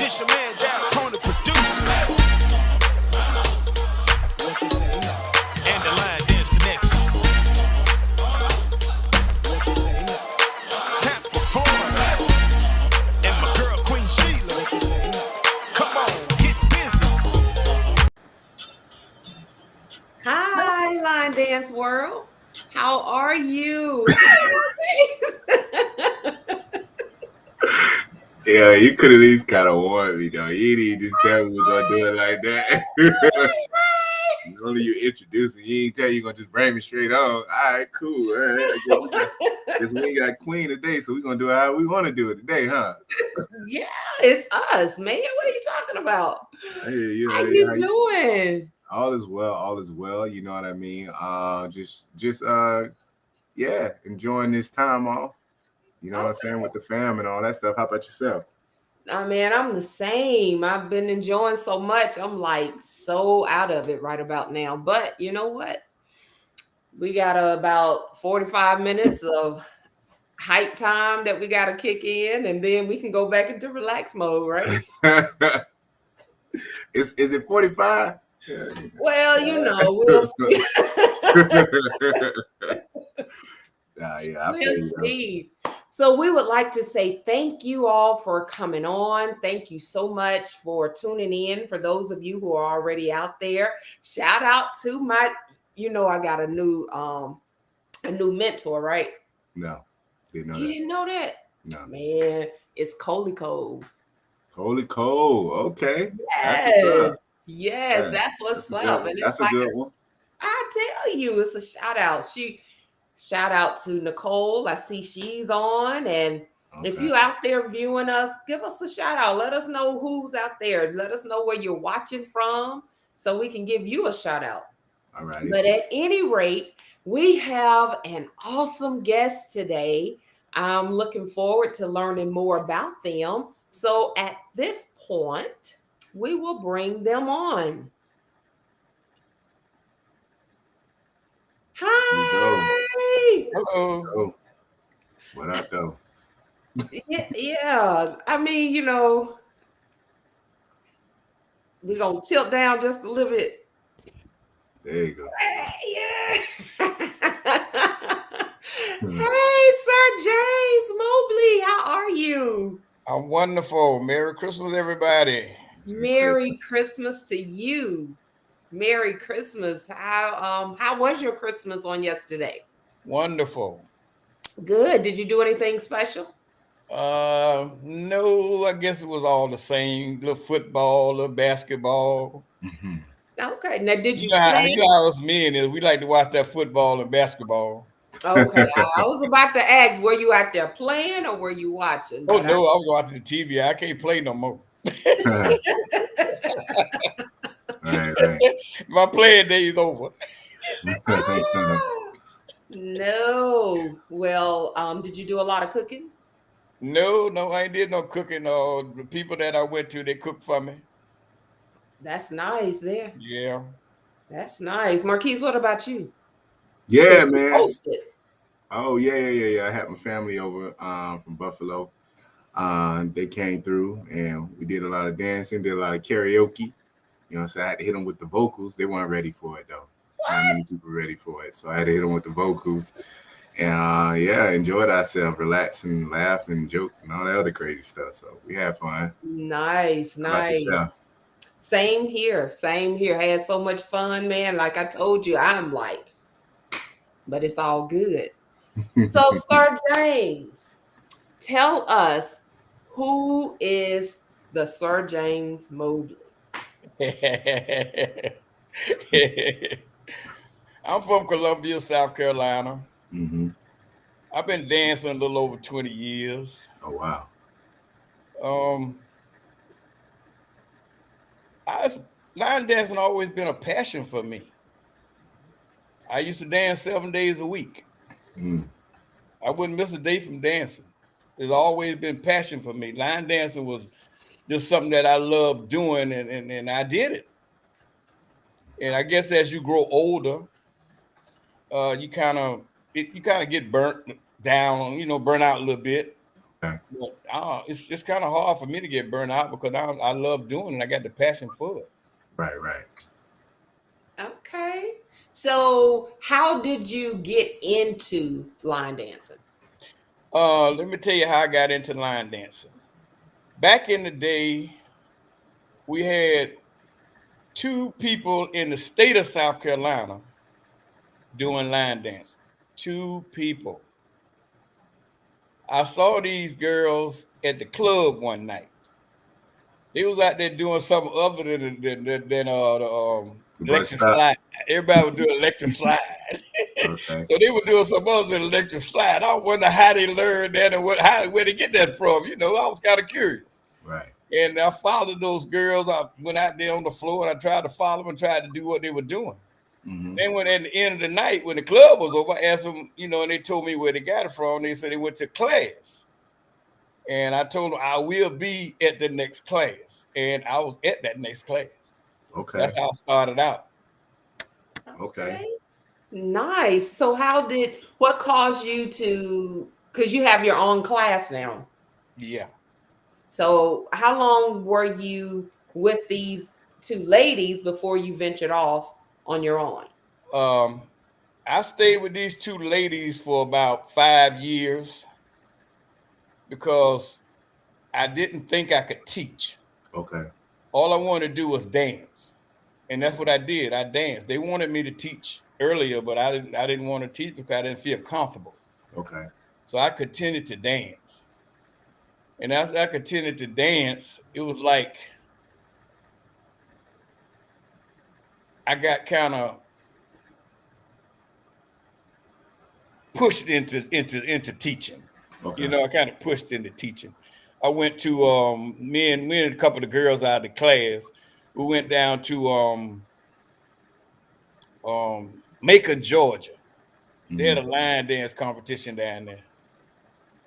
It's your man, Down Tony, producer. What you say? And the Line Dance Connection. What you say? Tap performer. And my girl, Queen Sheila. What you say? Come on, get busy. Hi, Line Dance World. How are you? Yeah, you could at least kind of warn me, though. You didn't just tell me we was gonna do it like that. Only you introduce me, you ain't tell you gonna just bring me straight on. All right, cool. All right, guess we ain't got Queen today, so we're gonna do it how we want to do it today, huh? Yeah, it's us, man. What are you talking about? Hey, you, How hey, you doing? all is well, all is well. You know what I mean? Yeah, enjoying this time off. You know what I'm saying, with the fam and all that stuff. How about yourself? Man, I'm the same. I've been enjoying so much. I'm like so out of it right about now. But you know what? We got about 45 minutes of hype time that we got to kick in, and then we can go back into relax mode, right? Is it 45? Well, we'll see. Yeah, We'll see. So we would like to say thank you all for coming on. Thank you so much for tuning in. For those of you who are already out there, shout out to my, I got a new mentor, right? No, didn't know You that. didn't know that? No. Man, it's Coley Cole. Holy Cole. Okay. Yes. Yes, Yeah, that's what's up. And it's that's a like, good one. I tell you, it's a shout out. Shout out to Nicole. I see she's on. And if you out there viewing us, give us a shout out. Let us know who's out there. Let us know where you're watching from so we can give you a shout out. All right. But at any rate, we have an awesome guest today. I'm looking forward to learning more about them. So at this point, we will bring them on. Hi. Hello. What up, though? Yeah. I mean, we're going to tilt down just a little bit. There you go. Yeah. Hey, Sir James Mobley, how are you? I'm wonderful. Merry Christmas, everybody. Merry Christmas to you. Merry Christmas. How was your Christmas on yesterday? Wonderful. Good. Did you do anything special? No, I guess it was all the same. Little football, little basketball. Mm-hmm. Okay. Now, did you How play? us men is we like to watch that football and basketball. Okay. I was about to ask, were you out there playing or were you watching? Oh no, I was watching the TV. I can't play no more. Right. My playing day is over. No. Well, did you do a lot of cooking? No, I ain't did no cooking. The people that I went to, they cooked for me. That's nice there. Yeah. That's nice. Marquise, what about you? Yeah, man. Hosted. Oh, yeah. I had my family over from Buffalo. They came through and we did a lot of dancing, did a lot of karaoke. You know, so I had to hit them with the vocals. They weren't ready for it, though. Not many people ready for it. So I had to hit them with the vocals. And enjoyed ourselves, relax and laugh and joke and all that other crazy stuff. So we had fun. Nice. How about yourself? Same here. Had so much fun, man. Like I told you, but it's all good. So, Sir James, tell us, who is the Sir James Mobley? I'm from Columbia, South Carolina. Mm-hmm. I've been dancing a little over 20 years. Oh, wow. Line dancing always been a passion for me. I used to dance 7 days a week. Mm. I wouldn't miss a day from dancing. There's always been passion for me. Line dancing was just something that I loved doing, and I did it. And I guess as you grow older, you kind of get burnt down, burn out a little bit. Okay. But it's kind of hard for me to get burned out because I love doing it. I got the passion for it. Right, right. Okay. So, how did you get into line dancing? Let me tell you how I got into line dancing. Back in the day, we had two people in the state of South Carolina doing line dancing. Two people. I saw these girls at the club one night. They was out there doing something other than the The bus electric stop. slide. Everybody was doing electric slide. Okay. So they were doing some other than electric slide. I wonder how they learned that and where they get that from. You know, I was kind of curious. Right. And I followed those girls. I went out there on the floor and I tried to follow them and tried to do what they were doing. Mm-hmm. Then when at the end of the night, when the club was over, I asked them, you know, and they told me where they got it from. They said they went to class. And I told them I will be at the next class. And I was at that next class. Okay. That's how I started out. Okay. Nice. So, what caused you to, because you have your own class now. Yeah. So, how long were you with these two ladies before you ventured off on your own? I stayed with these two ladies for about 5 years because I didn't think I could teach. Okay. All I wanted to do was dance. And that's what I did. I danced. They wanted me to teach earlier, but I didn't want to teach because I didn't feel comfortable. Okay. So I continued to dance. And as I continued to dance, it was like I got kind of pushed into teaching. Okay. You know, I kind of pushed into teaching. I went to me and a couple of girls out of the class. We went down to Macon, Georgia. They had a line dance competition down there.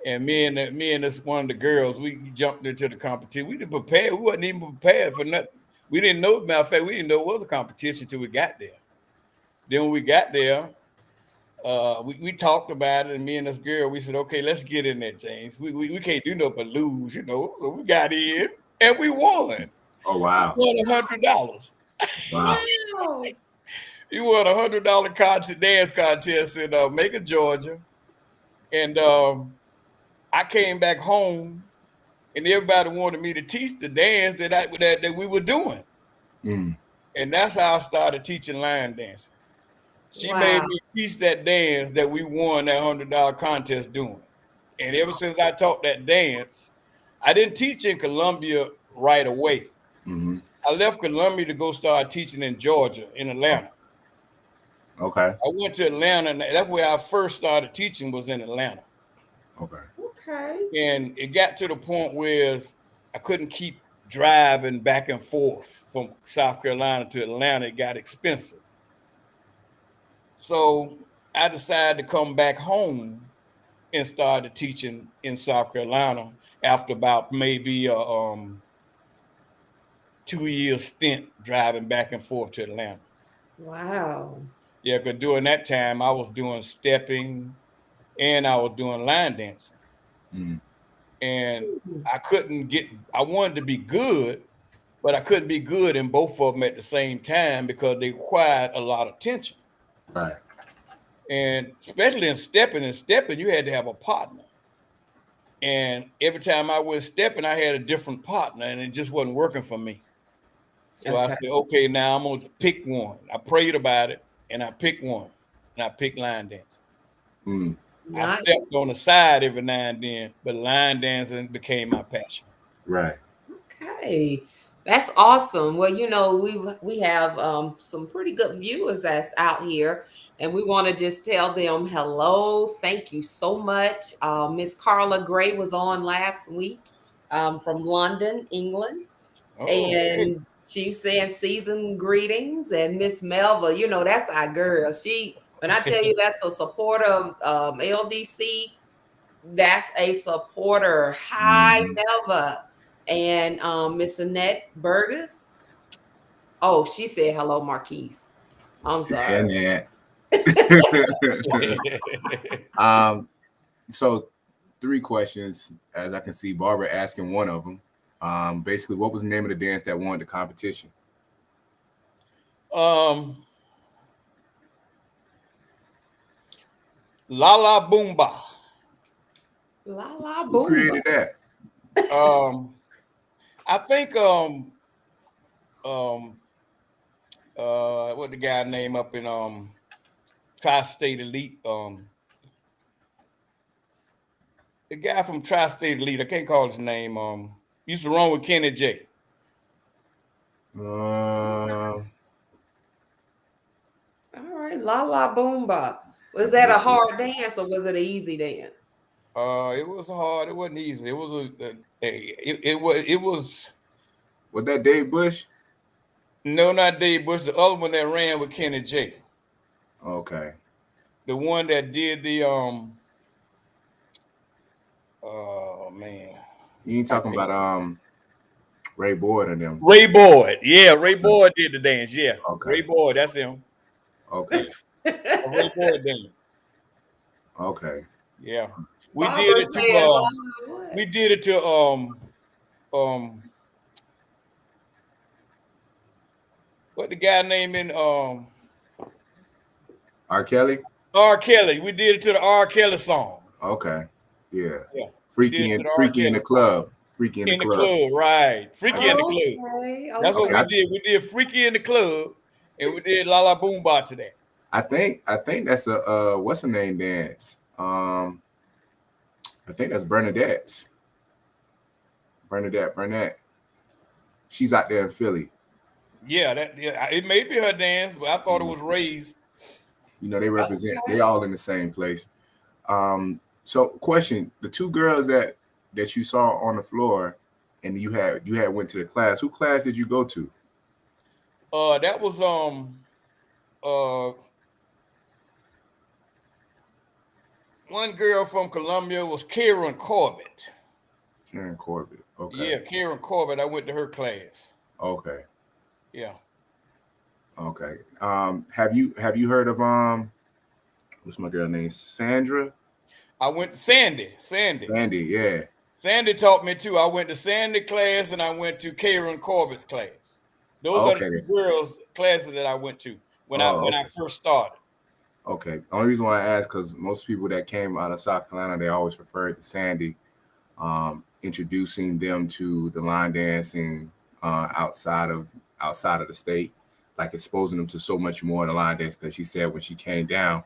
And me and this one of the girls, we jumped into the competition. We didn't prepare. We wasn't even prepared for nothing. We didn't know. Matter of fact, we didn't know it was a competition till we got there. Then when we got there, we talked about it, and me and this girl, we said, okay, let's get in there, James. We can't do nothing but lose, you know. So we got in and we won. Oh wow. We won $100. Wow. Wow. We won $100 dance contest in Macon, Georgia. And I came back home, and everybody wanted me to teach the dance that we were doing. Mm. And that's how I started teaching line dancing. She Wow. made me teach that dance that we won that $100 contest doing. And ever since I taught that dance, I didn't teach in Columbia right away. Mm-hmm. I left Columbia to go start teaching in Georgia, in Atlanta. Okay. I went to Atlanta, and that's where I first started teaching, was in Atlanta. Okay. Okay. And it got to the point where I couldn't keep driving back and forth from South Carolina to Atlanta. It got expensive. So I decided to come back home and started teaching in South Carolina after about maybe a 2-year stint driving back and forth to Atlanta. Wow. Yeah, because during that time I was doing stepping and I was doing line dancing. Mm. And I wanted to be good, but I couldn't be good in both of them at the same time because they required a lot of attention. Right. And especially in stepping, you had to have a partner. And every time I went stepping, I had a different partner, and it just wasn't working for me. So I Okay. said, okay, now I'm gonna pick one. I prayed about it, and I picked one, and I picked line dancing. Mm. I Nice. stepped on the side every now and then, but line dancing became my passion. Right. Okay. That's awesome. Well, you know, we have some pretty good viewers that's out here, and we want to just tell them hello. Thank you so much. Miss Carla Gray was on last week from London, England, Oh, okay. and she's saying season greetings. And Miss Melva, you know, that's our girl. When I tell you that's a supporter of LDC, that's a supporter. Hi, Mhm. Melva. And Miss Annette Burgess. Oh, she said hello, Marquise. I'm sorry. And so three questions, as I can see Barbara asking one of them. Basically, what was the name of the dance that won the competition? La La Boomba. La La Who Boomba. created that? I think um what the guy name up in Tri-State Elite, the guy from Tri-State Elite, I can't call his name, used to run with Kenny J. Uh, All right, La La Boomba. Was that a hard dance or was it an easy dance? It was hard. It wasn't easy. It was it was was that Dave Bush? no, not Dave Bush. The other one that ran with Kenny J. Okay. The one that did the oh man. You ain't talking about Ray Boyd and them. Ray Boyd. Yeah, Ray Boyd did the dance. Yeah. Okay. Ray Boyd, that's him. Okay. A Ray Boyd dance. Okay. Yeah. We Barbara did it said, to what? we did it to what the guy name in R. Kelly? R. Kelly. We did it to the R. Kelly song. Okay. Yeah. Yeah. Freaky in the club. Freaky in the club. Right. Freaky in the club. Okay, That's what okay. we did. We did Freaky in the Club, and we did La La Boomba today. I think that's a what's the name dance? I think that's Bernadette's. Bernadette. She's out there in Philly. Yeah, it may be her dance, but I thought it was Ray's. You know, they represent. They all in the same place. So, question: the two girls that you saw on the floor, and you had went to the class. Who class did you go to? That was one girl from Columbia was Karen Corbett. Karen Corbett. Okay. Yeah, Karen Corbett. I went to her class. Okay. Yeah. Okay. Have you heard of what's my girl name? Sandra? I went to Sandy. Yeah. Sandy taught me too. I went to Sandy class and I went to Karen Corbett's class. Those are the two girls' classes that I went to when I first started. Okay. The only reason why I asked because most people that came out of South Carolina, they always referred to Sandy, introducing them to the line dancing outside of the state, like exposing them to so much more in the line dance. Because she said when she came down,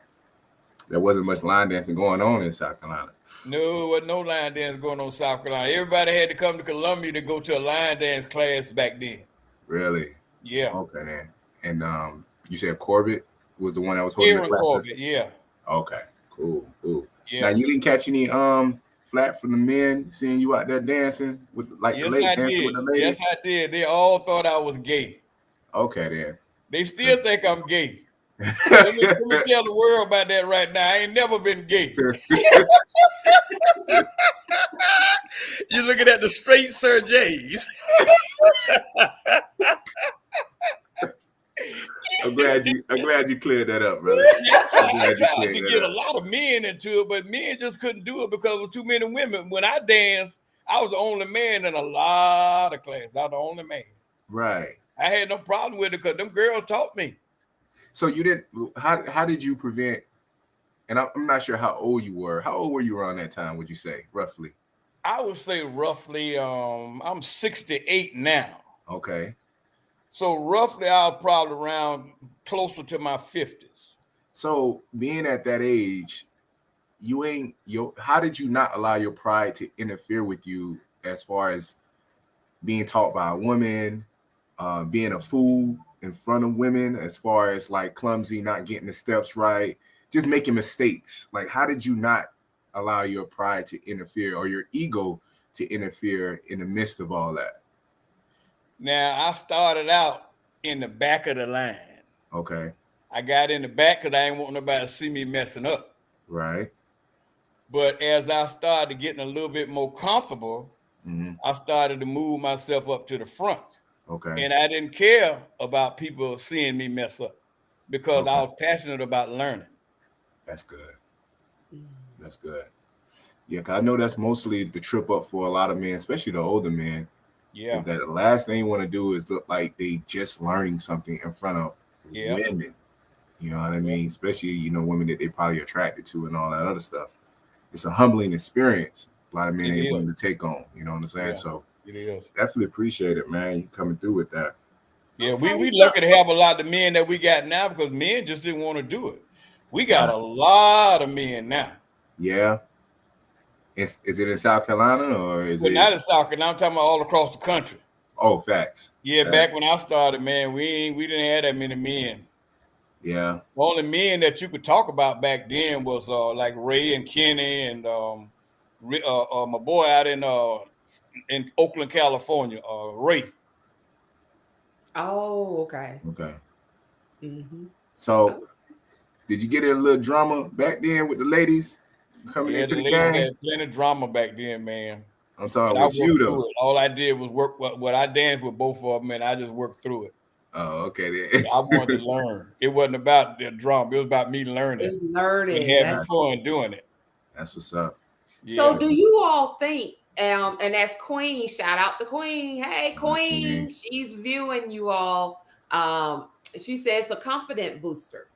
there wasn't much line dancing going on in South Carolina. No, there wasn't no line dance going on in South Carolina. Everybody had to come to Columbia to go to a line dance class back then. Really? Yeah. Okay, then. And you said Corbett was the one that was holding the class? Corbett, yeah. Okay, cool. Yeah. Now you didn't catch any flat from the men seeing you out there dancing with the ladies dancing with the ladies? Yes, I did. They all thought I was gay. Okay, then. They still think I'm gay. Let me tell the world about that right now. I ain't never been gay. You're looking at the straight Sir James. I'm glad you cleared that up, brother. I tried to get a lot of men into it, but men just couldn't do it because of too many women. When I danced, I was the only man in a lot of classes. I was the only man. Right. I had no problem with it because them girls taught me. So you didn't. How did you prevent? And I'm not sure how old you were. How old were you around that time? Would you say roughly? I would say roughly. I'm 68 now. Okay. So roughly, I was probably around closer to my 50s. So being at that age, how did you not allow your pride to interfere with you as far as being taught by a woman, being a fool in front of women, as far as like clumsy, not getting the steps right, just making mistakes? Like, how did you not allow your pride to interfere or your ego to interfere in the midst of all that? Now, I started out in the back of the line. Okay. I got in the back because I didn't want nobody to see me messing up. Right. But as I started getting a little bit more comfortable, I started to move myself up to the front. Okay. And I didn't care about people seeing me mess up because I was passionate about learning. That's good. That's good. Yeah, 'cause I know that's mostly the trip up for a lot of men, especially the older men. Yeah, Is that the last thing you want to do is look like they just learning something in front of yeah, women. You know what I yeah. mean? Especially, women that they probably attracted to and all that other stuff. It's a humbling experience. A lot of men It ain't is. willing to take on. You know what I'm saying? Yeah, So it is. definitely appreciate it, man. You coming through with that. Yeah, Okay, we so lucky to have a lot of men that we got now because men just didn't want to do it. We got Right. a lot of men now. Yeah. Is it in South Carolina or is Well, it? not in soccer. Now I'm talking about all across the country. Oh, facts. Yeah, Facts. back when I started, man, we didn't have that many men. Yeah. The only men that you could talk about back then was like Ray and Kenny and my boy out in Oakland, California, Ray. oh, okay. Okay. Mm-hmm. So did you get in a little drama back then with the ladies coming Yeah, into the the ladies game? had plenty of drama back then, man. I'm But talking I with you worked though. through it. All I did was work. What I danced with both of them, and I just worked through it. Oh, okay Yeah, I wanted then. to learn. It wasn't about the drama. It was about me learning It's and learning. having That's Gotcha. fun doing it. That's what's up. so. Yeah. Do you all think? And as Queen, shout out to Queen. Hey, Queen, Okay. she's viewing you all. She says a confident booster.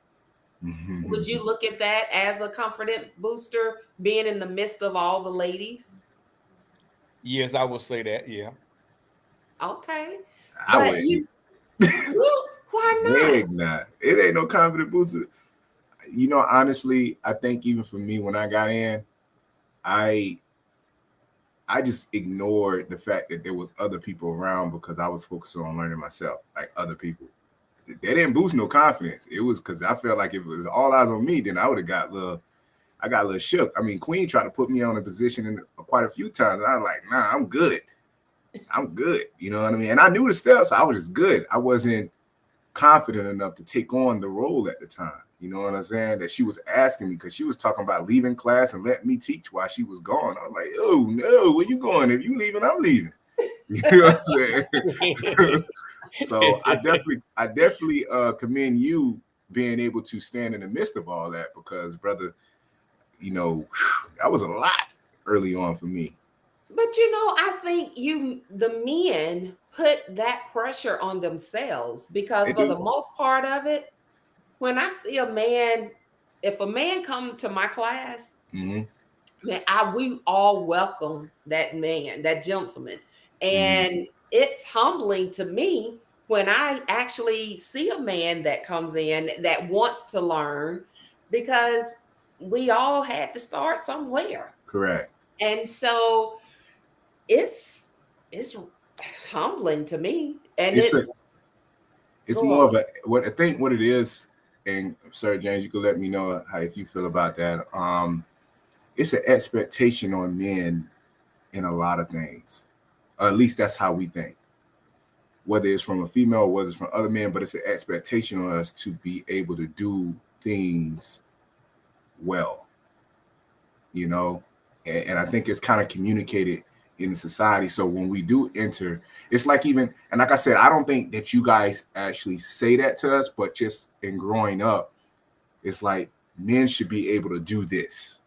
Would you look at that as a confident booster, being in the midst of all the ladies? Yes, I would say that. Yeah. Okay, I but wouldn't. why not? Heck nah. It ain't no confident booster. Honestly, I think even for me when I got in, I I just ignored the fact that there was other people around because I was focused on learning myself, like other people. They didn't boost no confidence. It was because I felt like if it was all eyes on me, then I would have I got a little shook. I mean, Queen tried to put me on a position quite a few times. I was like, nah, I'm good. I'm good. You know what I mean? And I knew the steps, so I was just good. I wasn't confident enough to take on the role at the time. You know what I'm saying? That she was asking me because she was talking about leaving class and letting me teach while she was gone. I was like, oh no, where you going? If you leaving, I'm leaving. You know what I'm saying? So I definitely commend you being able to stand in the midst of all that because, brother, that was a lot early on for me. But I think the men put that pressure on themselves because They for the do. most part of it, when I see a man, if a man come to my class, Mm-hmm. man, we all welcome that man, that gentleman. Mm-hmm. And it's humbling to me when I actually see a man that comes in that wants to learn because we all had to start somewhere. Correct. And so it's humbling to me. And It's a it's it's go more of on. what I think what it is, and Sir James, you can let me know how if you feel about that. It's an expectation on men in a lot of things. Or at least that's how we think. Whether it's from a female or whether it's from other men, but it's an expectation on us to be able to do things well, you know. And I think it's kind of communicated in the society. So when we do enter, it's like even, and like I said, I don't think that you guys actually say that to us, but just in growing up, it's like men should be able to do this.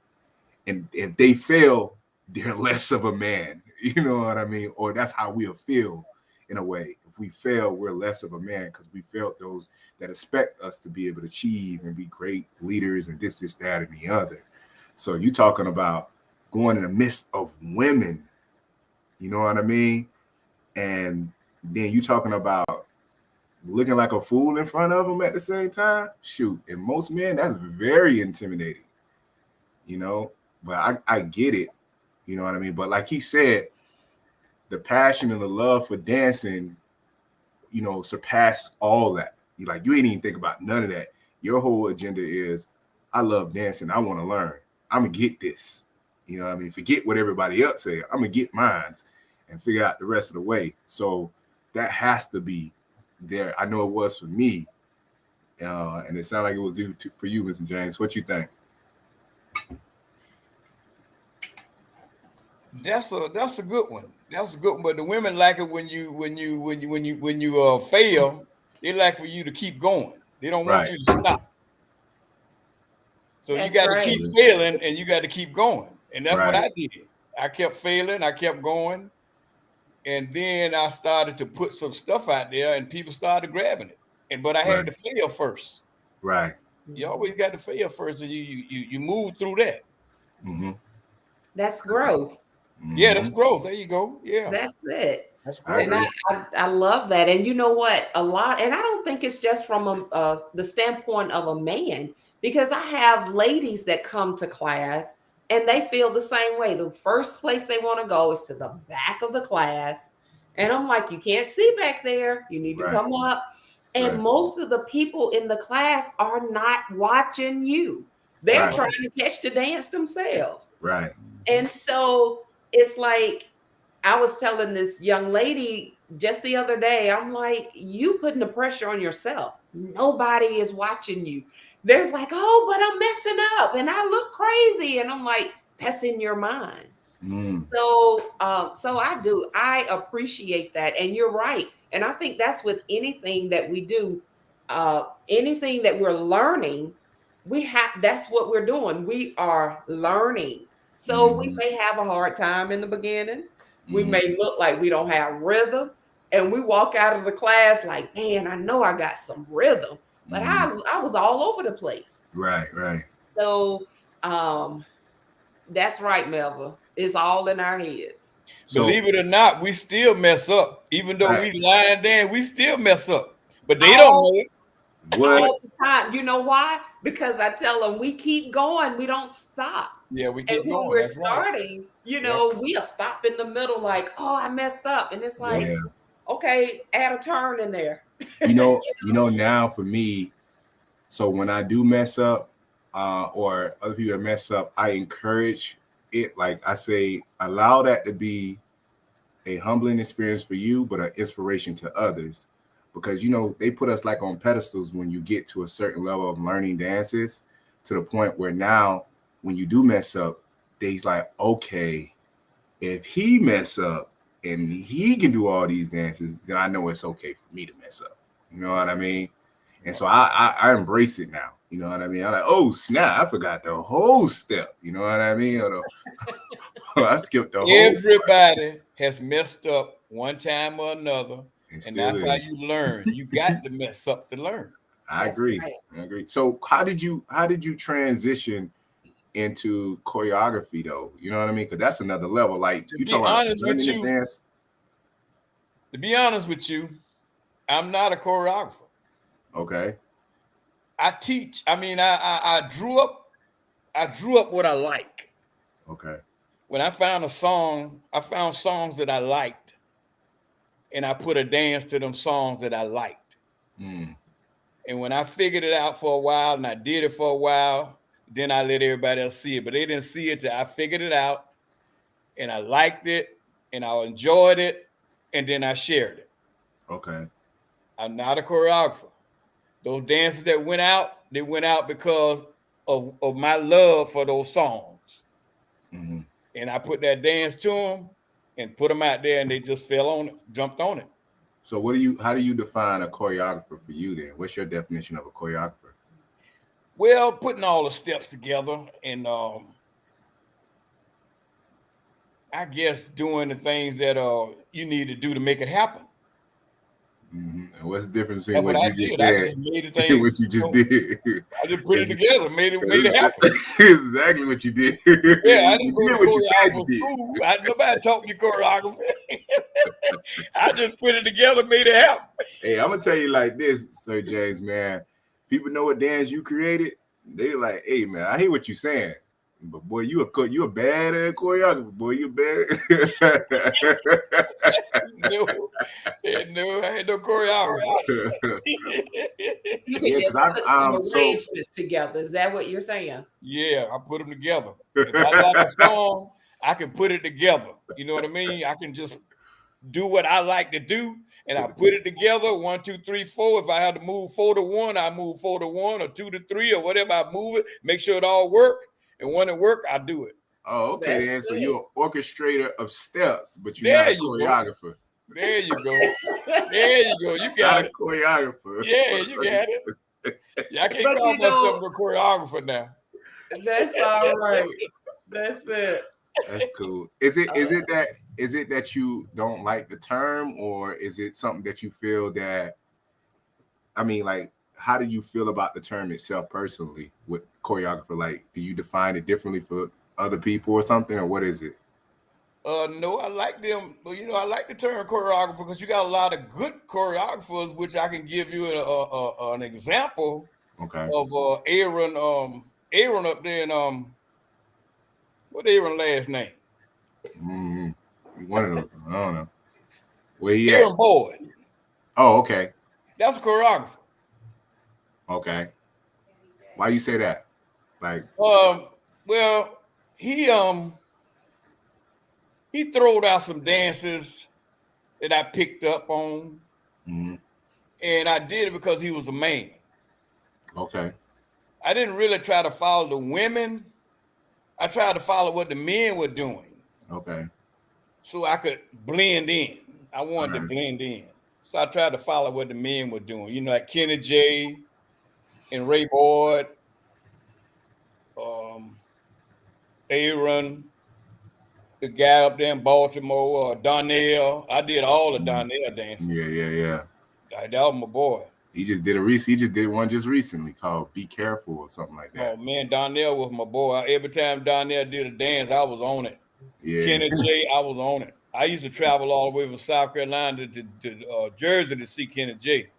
And if they fail, they're less of a man. You know what I mean? Or that's how we'll feel in a way. If we fail, we're less of a man because we failed those that expect us to be able to achieve and be great leaders and this, that, and the other. So you talking about going in the midst of women, you know what I mean? And then you talking about looking like a fool in front of them at the same time. Shoot, and most men, that's very intimidating, you know. But I get it, you know what I mean. But like he said, the passion and the love for dancing, surpass all that. You ain't even think about none of that. Your whole agenda is, I love dancing. I want to learn. I'm gonna get this. You know what I mean? Forget what everybody else say. I'm gonna get mines and figure out the rest of the way. So that has to be there. I know it was for me, and it sounded like it was for you, Mr. James. What you think? That's a good one. That's a good one. But the women like it when you fail. They like for you to keep going. They don't want Right. you to stop. So you That's got to right. keep failing and you got to keep going. And that's what I did. I kept failing. I kept going. And then I started to put some stuff out there and people started grabbing it. But I had to fail first. Right. You always got to fail first and you move through that. Mm-hmm. That's growth. Yeah, that's growth. There you go. Yeah. That's it. That's growth. And I love that. And you know what? A lot, and I don't think it's just from the standpoint of a man, because I have ladies that come to class and they feel the same way. The first place they want to go is to the back of the class. And I'm like, you can't see back there. You need to come up. And most of the people in the class are not watching you. They're trying to catch the dance themselves. Right. And so it's like, I was telling this young lady just the other day, I'm like, you putting the pressure on yourself. Nobody is watching you. There's like, oh, but I'm messing up and I look crazy. And I'm like, that's in your mind. So I appreciate that. And you're right. And I think that's with anything that we do, anything that we're learning, that's what we're doing. We are learning. So we may have a hard time in the beginning. We may look like we don't have rhythm. And we walk out of the class like, man, I know I got some rhythm. But I was all over the place. Right. So that's right, Melva. It's all in our heads. So, believe it or not, we still mess up. Even though we lying down, we still mess up. But they don't know it. All the time. You know why? Because I tell them we keep going. We don't stop. Yeah, we keep going. When we're starting, we'll stop in the middle like, oh, I messed up. And it's like, okay, add a turn in there. You know, now for me, so when I do mess up or other people mess up, I encourage it. Like I say, allow that to be a humbling experience for you, but an inspiration to others. Because, they put us like on pedestals when you get to a certain level of learning dances, to the point where now when you do mess up, they's like, okay, if he mess up and he can do all these dances, then I know it's okay for me to mess up. You know what I mean? And so I embrace it now. You know what I mean? I'm like, oh, snap, I forgot the whole step. You know what I mean? I skipped the whole Everybody has messed up one time or another. And that's how you learn. You got to mess up to learn. I agree. So how did you transition into choreography though? You know what I mean? Because that's another level. Like you talking about learning to dance. To be honest with you, I'm not a choreographer. Okay. I teach. I mean, I grew up what I like. Okay. When I found songs that I liked. And I put a dance to them songs that I liked. And when I figured it out for a while and I did it for a while, then I let everybody else see it. But they didn't see it till I figured it out and I liked it and I enjoyed it and then I shared it. Okay. I'm not a choreographer. Those dances that went out, they went out because of my love for those songs. And I put that dance to them and put them out there and they just fell on it, jumped on it. So how do you define a choreographer for you then? What's your definition of a choreographer? Well, putting all the steps together and I guess doing the things that you need to do to make it happen. And what's the difference between what you just said and what you just did? I just put it together, made it happen. Exactly what you did. Yeah, I didn't go did to what you said you did. Nobody taught me choreography. I just put it together, made it happen. Hey, I'm gonna tell you like this, Sir James, man. People know what dance you created. They're like, hey, man, I hear what you're saying. But boy, you a bad choreographer. Boy, you bad. No, I had no choreographer. You can just put some arrangements together. Is that what you're saying? Yeah, I put them together. If I like a song, I can put it together. You know what I mean? I can just do what I like to do, and I put it together. 1, 2, 3, 4. If I had to move 4 to 1, I move 4 to 1 or 2 to 3 or whatever. I move it, make sure it all work. And when it work, I do it. Oh, okay. Then. So you're an orchestrator of steps, but you're not a choreographer. There you go. There you go. You got it. A choreographer. Yeah, you got it. Yeah, I can't call myself a choreographer now. That's all right. That's it. That's cool. Is it that you don't like the term, or is it something that you feel that, I mean, like, how do you feel about the term itself personally with choreographer? Like, do you define it differently for other people or something, or what is it? No, I like them. But I like the term choreographer because you got a lot of good choreographers, which I can give you an example Okay. of Aaron. Aaron up there in what Aaron last name? One of those. I don't know. Where he at? Aaron Boyd. Oh, okay. That's a choreographer. Okay. Why you say that? Like, Well, he throwed out some dances that I picked up on, mhm. and I did it because he was a man. Okay. I didn't really try to follow the women. I tried to follow what the men were doing Okay. so I could blend in. I wanted to Right. blend in. So I tried to follow what the men were doing. Like Kenny J and Ray Boyd, um, Aaron, the guy up there in Baltimore, Donnell. I did all the Donnell dances. Yeah. That was my boy. He just did one just recently called "Be Careful" or something like that. Oh man, Donnell was my boy. Every time Donnell did a dance, I was on it. Yeah. Kenny J, I was on it. I used to travel all the way from South Carolina to Jersey to see Kenny J.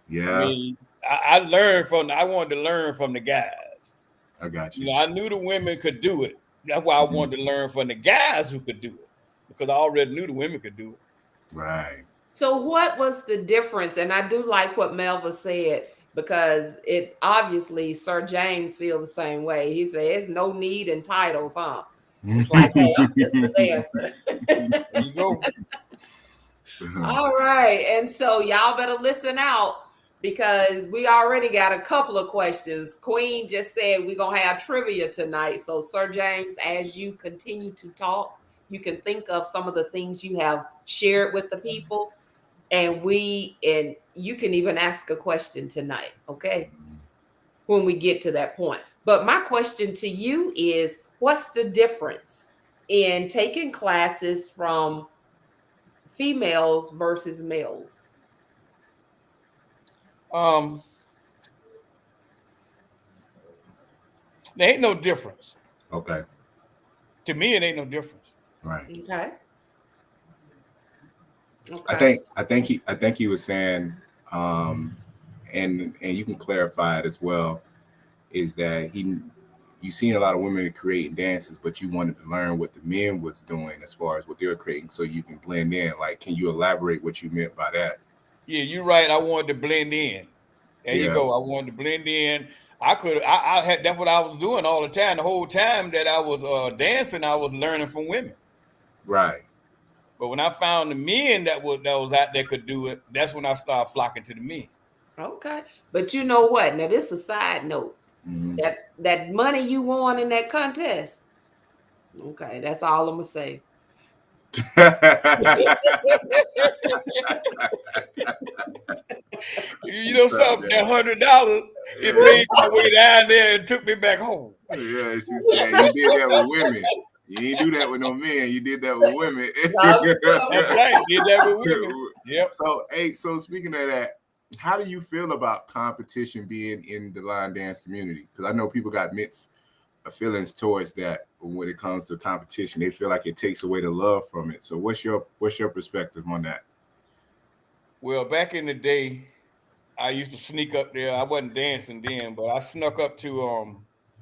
Yeah. I mean, I learned I wanted to learn from the guys. I got you. I knew the women could do it. That's why I wanted to learn from the guys who could do it, because I already knew the women could do it. Right. So what was the difference? And I do like what Melva said, because it obviously Sir James feels the same way. He said, "There's no need in titles, huh?" It's like, hey, I'm just a dancer. There you go. All right. And so y'all better listen out, because we already got a couple of questions. Queen just said we're going to have trivia tonight. So Sir James, as you continue to talk, you can think of some of the things you have shared with the people, and you can even ask a question tonight, okay? When we get to that point. But my question to you is, what's the difference in taking classes from females versus males? There ain't no difference. Okay. To me, it ain't no difference. Right. Okay. I think he was saying, and you can clarify it as well, is that you've seen a lot of women creating dances, but you wanted to learn what the men was doing as far as what they were creating, so you can blend in. Like, can you elaborate what you meant by that? Yeah, you're right. I wanted to blend in. There you go. I wanted to blend in. I had, that's what I was doing all the time. The whole time that I was dancing, I was learning from women. Right. But when I found the men that was out there could do it, that's when I started flocking to the men. Okay. But you know what? Now, this is a side note. Mm-hmm. That money you won in that contest. Okay, that's all I'm gonna say. You know something? That $100, it made my way down there and took me back home. Yeah, she said you did that with women. You ain't do that with no men. You did that with women. That's right. Did that with women. Yep. So speaking of that, how do you feel about competition being in the line dance community? Because I know people got mixed feelings towards that when it comes to competition. They feel like it takes away the love from it. So what's your perspective on that? Well, back in the day, I used to sneak up there. I wasn't dancing then, but I snuck up to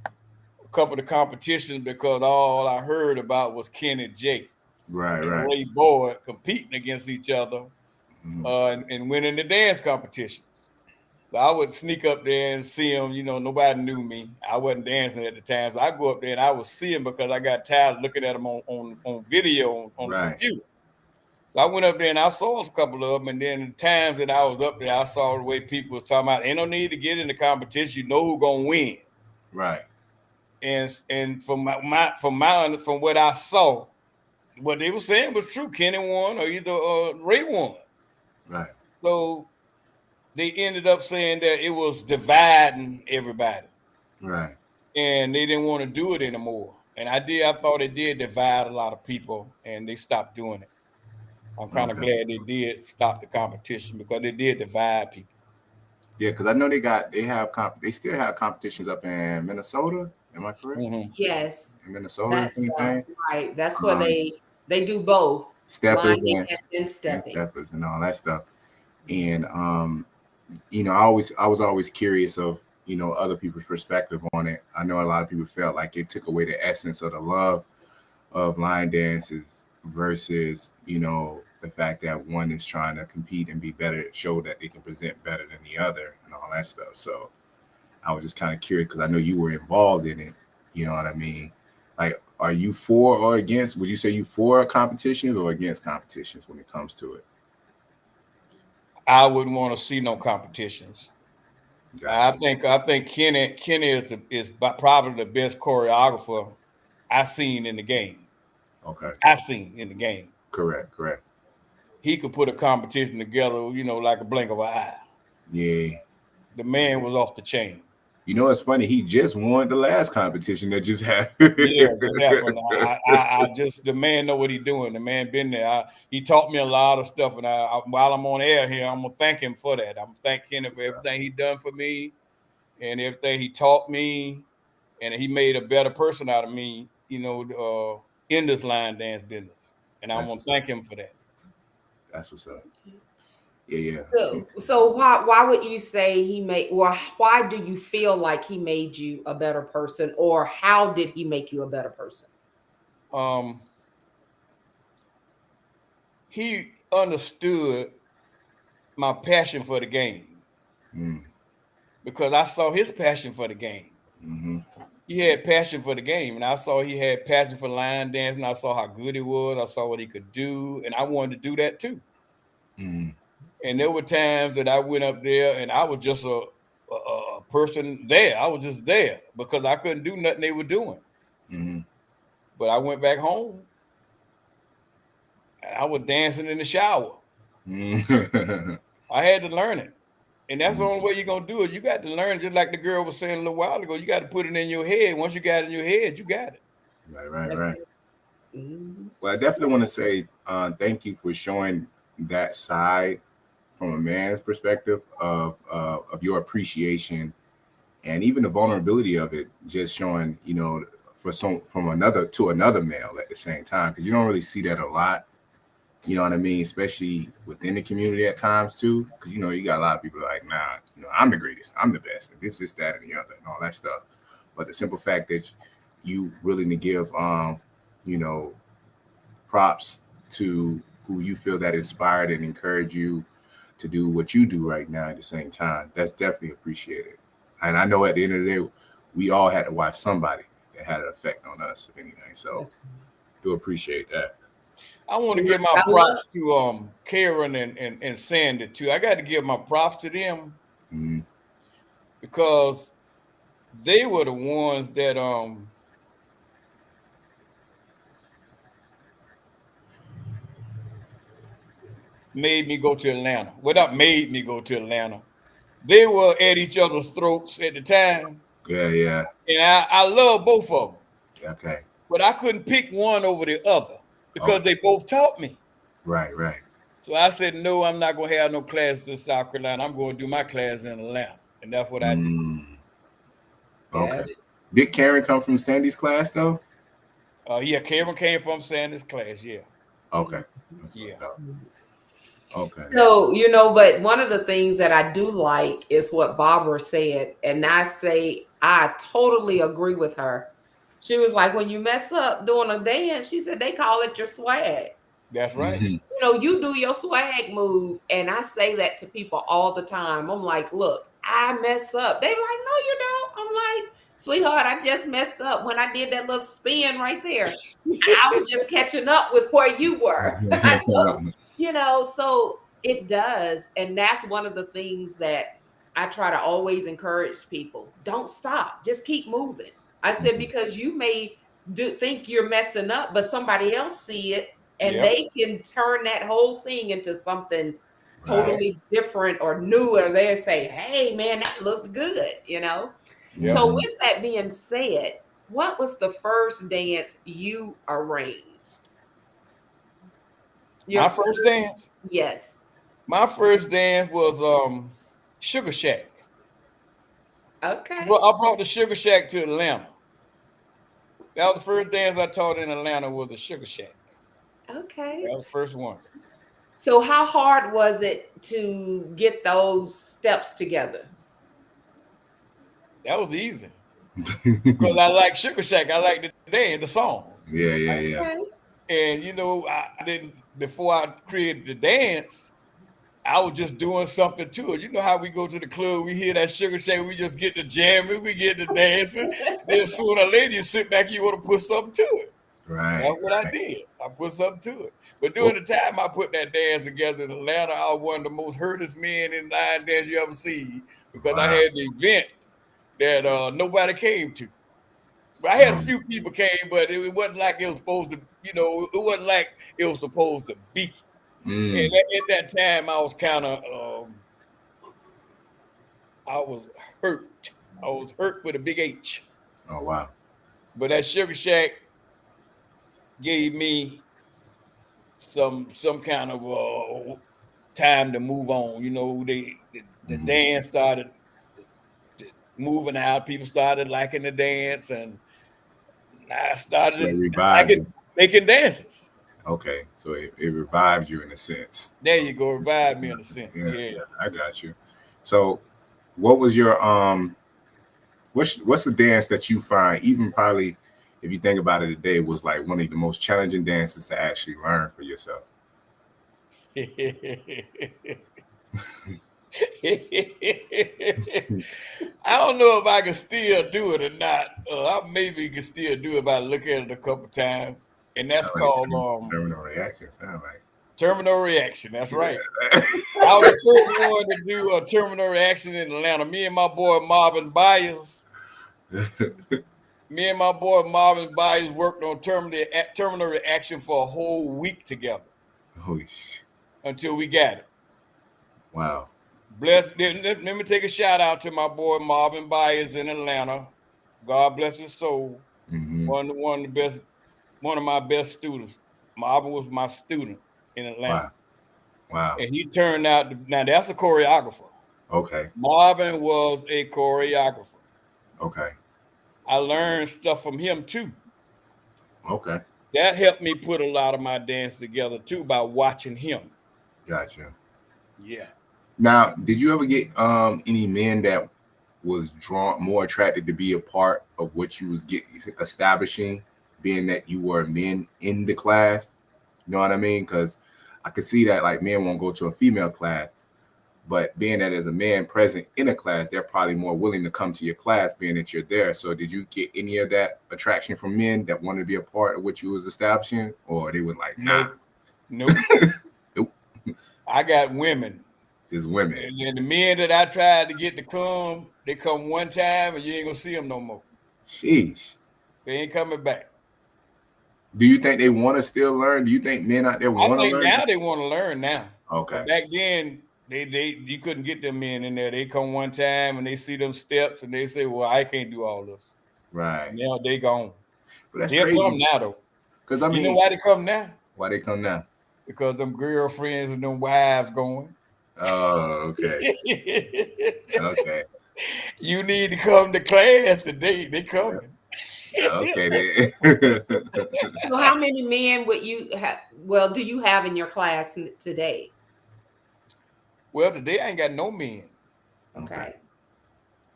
a couple of the competitions because all I heard about was Kenny J. Right. Ray Boyd competing against each other, and winning the dance competitions. So I would sneak up there and see them. Nobody knew me. I wasn't dancing at the time. So I go up there and I would see them because I got tired of looking at them on video on the computer. So I went up there and I saw a couple of them. And then the times that I was up there, I saw the way people was talking about, ain't no need to get in the competition. You know who's going to win. Right. And from what I saw, what they were saying was true. Kenny won or either Ray won. Right. So they ended up saying that it was dividing everybody. Right. And they didn't want to do it anymore. And I thought it did divide a lot of people, and they stopped doing it. I'm kind of glad they did stop the competition because it did divide people. Yeah, because I know they still have competitions up in Minnesota. Am I correct? Mm-hmm. Yes, In Minnesota, that's same thing. right. That's where Um, they do both line steppers and, dance and and stepping. steppers and all that stuff. And I was always curious of other people's perspective on it. I know a lot of people felt like it took away the essence of the love of line dances versus the fact that one is trying to compete and be better, show that they can present better than the other and all that stuff. So I was just kind of curious because I know you were involved in it. You know what I mean? Like, are you for or against? Would you say you for competitions or against competitions when it comes to it? I wouldn't want to see no competitions. Gotcha. I think Kenny is probably the best choreographer I seen in the game. Okay. I seen in the game. Correct. He could put a competition together, like a blink of an eye. Yeah. The man was off the chain. It's funny. He just won the last competition that just happened. Yeah, just happened. I just the man know what he's doing. The man been there. He taught me a lot of stuff, and while I'm on air here, I'm gonna thank him for that. I'm thanking him for everything he done for me and everything he taught me, and he made a better person out of me. In this line dance business, and I'm gonna thank him for that. That's what's up. Yeah. So why would you say he made? Well, why do you feel like he made you a better person, or how did he make you a better person? He understood my passion for the game because I saw his passion for the game. Mm-hmm. He had passion for the game, and I saw he had passion for line dancing. I saw how good he was. I saw what he could do, and I wanted to do that too. Mm-hmm. And there were times that I went up there, and I was just a person there. I was just there because I couldn't do nothing they were doing. Mm-hmm. But I went back home, and I was dancing in the shower. Mm-hmm. I had to learn it. And that's the only way you're going to do it. You got to learn, just like the girl was saying a little while ago. You got to put it in your head. Once you got it in your head, you got it. Right. Mm-hmm. Well, I definitely want to say thank you for showing that side from a man's perspective of your appreciation and even the vulnerability of it, just showing, from another male at the same time, because you don't really see that a lot. You know what I mean? Especially within the community at times too, because you got a lot of people like, nah, I'm the greatest, I'm the best, and this, that, and the other, and all that stuff. But the simple fact that you willing to give, props to who you feel that inspired and encourage you to do what you do right now at the same time, that's definitely appreciated. And I know at the end of the day, we all had to watch somebody that had an effect on us, if anything. So do appreciate that. I want to give my props to Karen and Sandy too. I got to give my props to them because they were the ones that made me go to Atlanta. Well, not made me go to Atlanta. They were at each other's throats at the time. Yeah. And I love both of them. Okay. But I couldn't pick one over the other because they both taught me. Right. So I said, no, I'm not going to have no class in South Carolina. I'm going to do my class in Atlanta. And that's what I did. Okay. Did Karen come from Sandy's class, though? Yeah, Karen came from Sandy's class, yeah. Okay. Yeah. Okay. So, but one of the things that I do like is what Barbara said. And I totally agree with her. She was like, when you mess up doing a dance, she said, they call it your swag. That's right. Mm-hmm. You do your swag move. And I say that to people all the time. I'm like, look, I mess up. They like, no, you don't. I'm like, sweetheart, I just messed up when I did that little spin right there. I was just catching up with where you were. So it does. And that's one of the things that I try to always encourage people. Don't stop. Just keep moving. I said, because you may think you're messing up, but somebody else see it and they can turn that whole thing into something totally different or new, or they say, hey man, that looked good, So with that being said, What was the first dance you arranged? My first dance. Yes. My first dance was Sugar Shack. Okay. Well, I brought the Sugar Shack to Atlanta. That was the first dance I taught in Atlanta was the Sugar Shack. Okay. That was the first one. So how hard was it to get those steps together? That was easy because I like Sugar Shack. I like the dance, the song, Yeah. Okay. and I didn't before I created the dance. I was just doing something to it. You know how we go to the club, we hear that Sugar Shack, we just get to jamming, we get to dancing. Then sooner or later you sit back, you want to put something to it. Right. That's what I did. I put something to it. But Well, during the time I put that dance together in Atlanta, I was one of the most hurtest men in line dance you ever see because I wow. had the event that nobody came to. But I had a Um, few people came, but it wasn't like it was supposed to, it wasn't like it was supposed to be. And mm. at that time, I was kind of, I was hurt. I was hurt with a big H. Oh wow. But that Sugar Shack gave me some kind of time to move on. The Mhm. dance started moving out. People started liking the dance, and I So it started revived you. making dances. Okay, so it revived you in a sense. There you go, revive me in a sense. Yeah, Yeah. yeah, I got you. So, what was your what's the dance that you find even probably if you think about it today was like one of the most challenging dances to actually learn for yourself? I don't know if I can still do it or not. I maybe can still do it if I look at it a couple times, and that's Sound like called terminal reaction. Sound terminal reaction. That's like right. I was the first one to do a terminal reaction in Atlanta. Me and my boy Marvin Byers. Me and my boy Marvin Byers worked on terminal reaction for a whole week together Holy sh! until we got it. Wow. Let me take a shout out to my boy Marvin Byers in Atlanta. God bless his soul. Hmm. One of the best, one of my best students. Marvin was my student in Atlanta, Wow. Wow. and he turned out now that's a choreographer. Okay. Marvin was a choreographer. Okay. I learned stuff from him too. Okay. That helped me put a lot of my dance together too by watching him. Gotcha. Yeah. Now, did you ever get any men that was drawn more attracted to be a part of what you was establishing, being that you were men in the class? You know what I mean? Because I could see that like men won't go to a female class, but being that as a man present in a class, they're probably more willing to come to your class, being that you're there. So, did you get any of that attraction from men that wanted to be a part of what you was establishing, or they was like, nah, Nope. nope, I got women. it's women. And then the men that I tried to get to come, they come one time and you ain't gonna see them no more. Sheesh. They ain't coming back. Do you think they want to still learn? Do you think men out there I want to think learn? now they want to learn now. Okay. But back then, they you couldn't get them men in there. They come one time and they see them steps and they say, "Well, I can't do all this." Right. Now they gone. But that's They'll crazy. come now though. Because I You know mean, why they come now? why they come now? Because them girlfriends and them wives going. Oh, okay. Okay. You need to come to class today. They coming. Okay. Then. So how many men would you have? Well, do you have in your class today? Well, today I ain't got no men. Okay.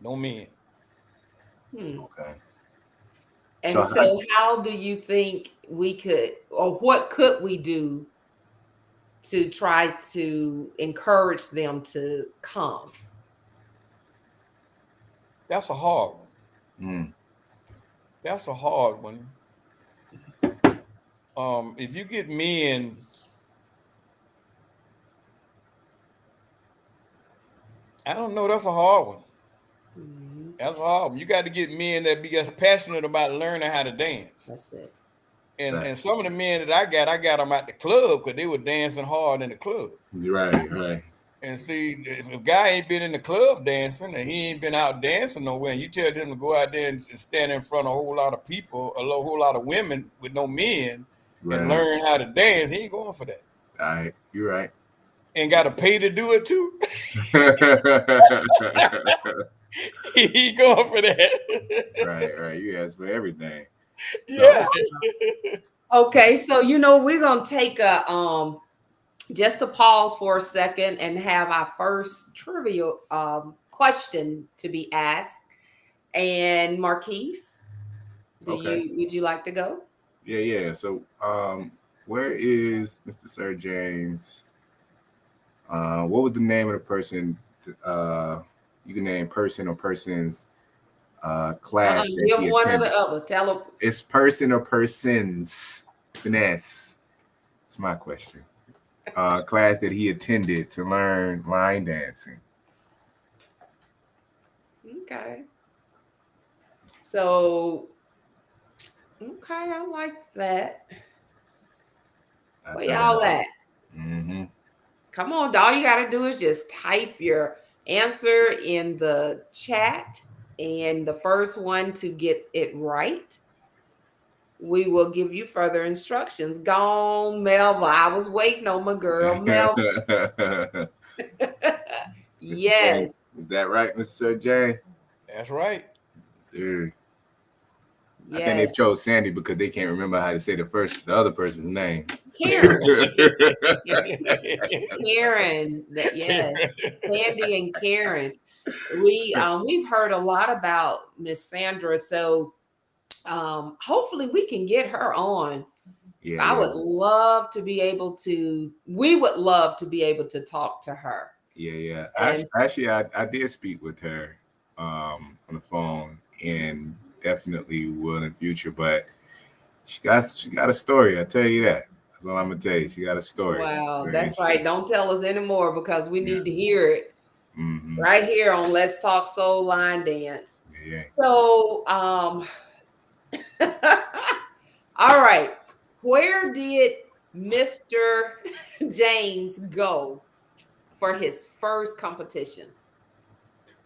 No men. Okay. And so how do you think we could, or what could we do to try to encourage them to come? That's a hard one. Mm. That's a hard one. If you get men, I don't know. That's a hard one. Mhm. That's a hard one. You got to get men that be as passionate about learning how to dance. That's it. And some of the men that I got them at the club because they were dancing hard in the club. Right. And see, if a guy ain't been in the club dancing and he ain't been out dancing nowhere, and you tell them to go out there and stand in front of a whole lot of people, whole lot of women with no men, and Right. learn how to dance, he ain't going for that. All right. You're right. And got to pay to do it too. He going for that. Right. You asked for everything. Yeah. Okay, so we're gonna take a just to pause for a second and have our first trivia question to be asked. And Marquise, Okay. would you like to go? Yeah. So, where is Mr. Sir James? What was the name of the person? You can name person or persons class that Give he one or attended. the other. Tell them. It's person or persons. Finesse. That's my question. Class that he attended to learn line dancing. Okay. So, okay, I like that. Where y'all at? Mm-hmm. Come on, all you got to do is just type your answer in the chat, and the first one to get it right, we will give you further instructions. Gone, Melva. I was waiting on my girl, Melva. Yes. James. Is that right, Mr. Sir James? That's right. Sir. I think Yes. they chose Sandy because they can't remember how to say the other person's name. Karen. Karen. Yes. Sandy and Karen. We've heard a lot about Miss Sandra, so hopefully we can get her on. Yeah, we would love to be able to talk to her. Yeah. And Actually, I did speak with her on the phone, and definitely will in the future. But she got a story. I tell you that. That's all I'm gonna tell you. She got a story. wow, Very that's right. interesting. Don't tell us anymore because we need to hear it Mm-hmm. right here on Let's Talk Soul Line Dance. Yeah. So, all right. Where did Mr. James go for his first competition?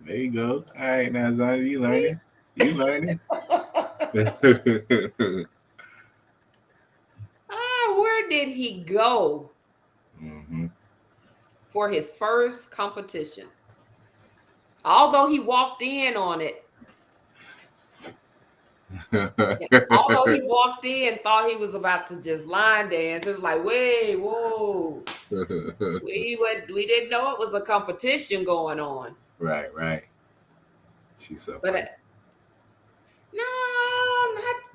There you go. All right, now Zonda, you learning. You learning. Where did he go Mm-hmm. for his first competition? Although he walked in on it, although he walked in, thought he was about to just line dance. It was like, wait, whoa. We didn't know it was a competition going on. Right. She's so But funny. no,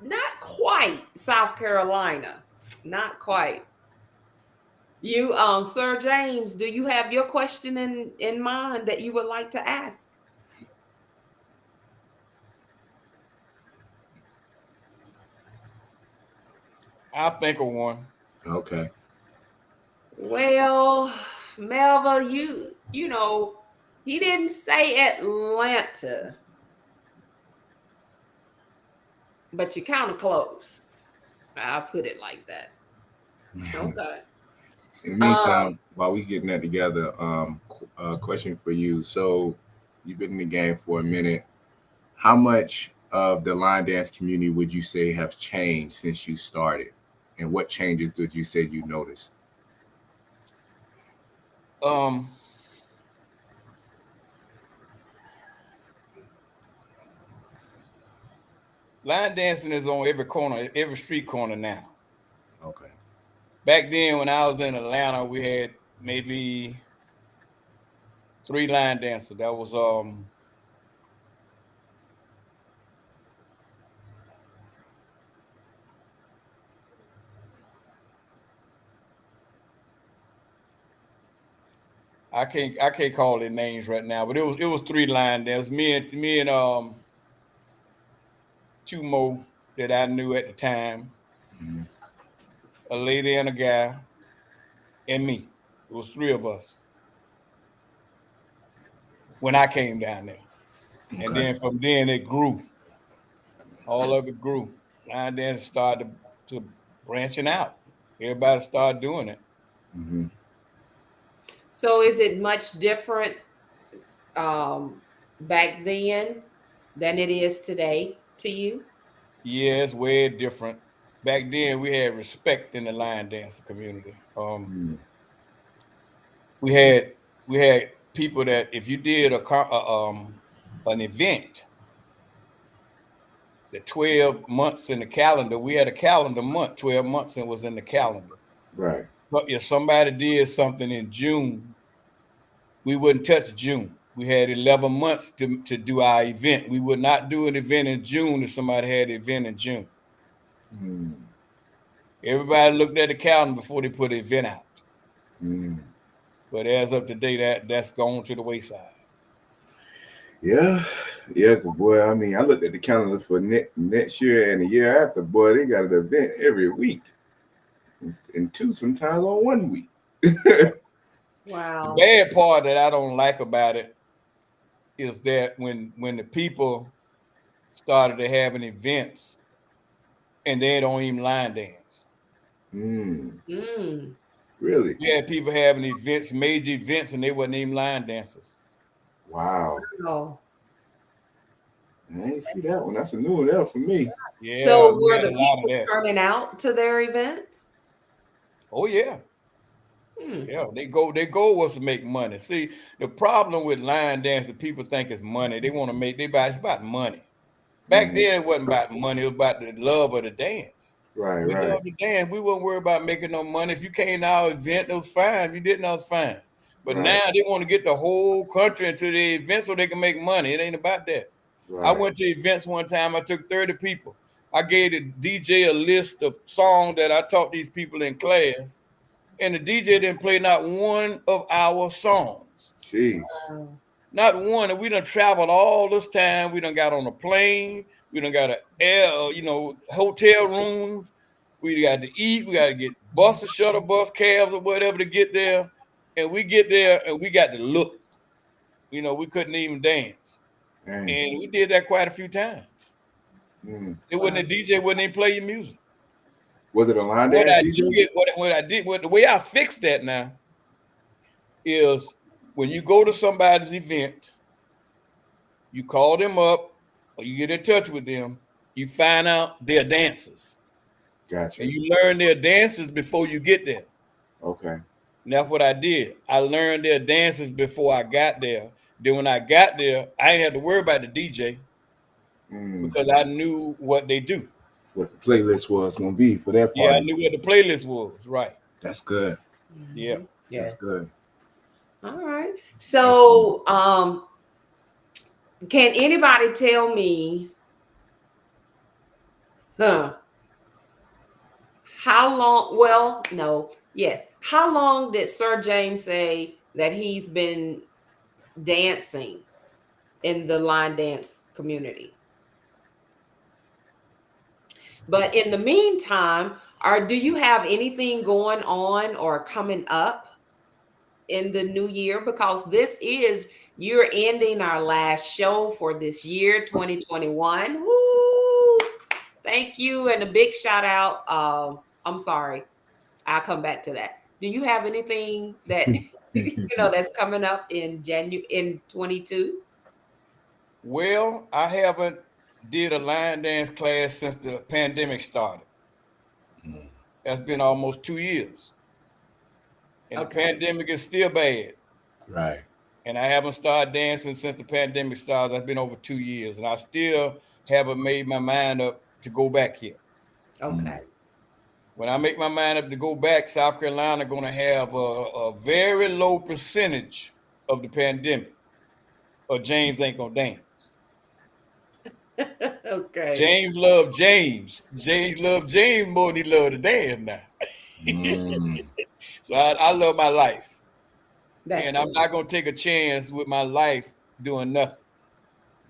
not quite South Carolina. Not quite. You, Sir James, do you have your question in mind that you would like to ask? I'll think of one. Okay. Well, Melva, you know, he didn't say Atlanta, but you're kind of close. I'll put it like that. Okay. In the meantime, while we getting that together, question for you. So you've been in the game for a minute. How much of the line dance community would you say have changed since you started? And what changes did you say you noticed? Line dancing is on every corner, every street corner now. Okay. Back then, when I was in Atlanta, we had maybe 3 line dancers. That was I can't call their names right now, but it was 3 line dancers. Me and 2 more that I knew at the time. Mm-hmm. A lady and a guy, and me. It was 3 of us when I came down there. Okay. And then from then it grew. All of it grew. Line dance started to branching out. Everybody started doing it. Mm-hmm. So is it much different back then than it is today to you? Yeah, it's way different. Back then, we had respect in the line dancer community. Mm, We had we had people that if you did an event, the 12 months in the calendar, we had a calendar month, 12 months, and was in the calendar. right. But if somebody did something in June, we wouldn't touch June. We had 11 months to do our event. We would not do an event in June if somebody had an event in June. Mm, Everybody looked at the calendar before they put the event out. mm. But as of today, that's gone to the wayside. Yeah, yeah, but boy, I mean, I looked at the calendar for next year and the year after. Boy, they got an event every week, and two sometimes on 1 week. The Wow. bad part that I don't like about it is that when the people started to having events and they don't even line dance. Mm, Mm. really? We had people having events, major events, and they wasn't even line dancers. Wow. Oh. I ain't see that one. That's a new one there for me. Yeah, So we were had the a lot of people that. turning out to their events? Oh yeah. Hmm. Yeah, their goal was to make money. See, the problem with line dancing, people think it's money. They want to make it's about money. Back Mhm. then it wasn't about money, it was about the love of the dance. Right, We right, love the dance. We wouldn't worry about making no money. If you came to our event, it was fine. If you didn't, that was fine. But right, now they want to get the whole country into the event so they can make money. It ain't about that. I right. went to events one time, I took 30 people. I gave the DJ a list of songs that I taught these people in class, and the DJ didn't play not one of our songs. Jeez. Wow. Not one. And we done traveled all this time. We done got on a plane. We done got a air, hotel rooms. We got to eat. We got to get buses, shuttle bus, cabs, or whatever to get there. And we get there and we got to look. We couldn't even dance. Dang. And we did that quite a few times. Mm. It wasn't Wow. a DJ wouldn't even play your music. Was it a line What dance I DJ? did, the way I fixed that now is when you go to somebody's event, you call them up or you get in touch with them, you find out their dancers Gotcha. and you learn their dances before you get there. Okay. And that's what I did. I learned their dances before I got there. Then when I got there, I didn't have to worry about the DJ Mm. because I knew what they do. What the playlist was gonna be for that Yeah, I party. knew what the playlist was. Right. That's good. Yeah. Mhm. That's Yes. good. All right. Excellent. So, can anybody tell me, huh, how long? Well, no, yes. How long did Sir James say that he's been dancing in the line dance community? But in the meantime, do you have anything going on or coming up in the new year? Because you're ending our last show for this year, 2021. Woo! Thank you. And a big shout out. I'm sorry. I'll come back to that. Do you have anything that that's coming up in January in 22? Well, I haven't did a line dance class since the pandemic started. Mm. That's been almost 2 years. And the Okay. pandemic is still bad. Right. And I haven't started dancing since the pandemic started. That's been over 2 years. And I still haven't made my mind up to go back here. Mm. Okay. When I make my mind up to go back, South Carolina going to have a very low percentage of the pandemic, or James ain't going to dance. Okay. James loved James. James loved James more than he loved to dance now. Mm. So I love my life. That's And I'm it. not going to take a chance with my life doing nothing.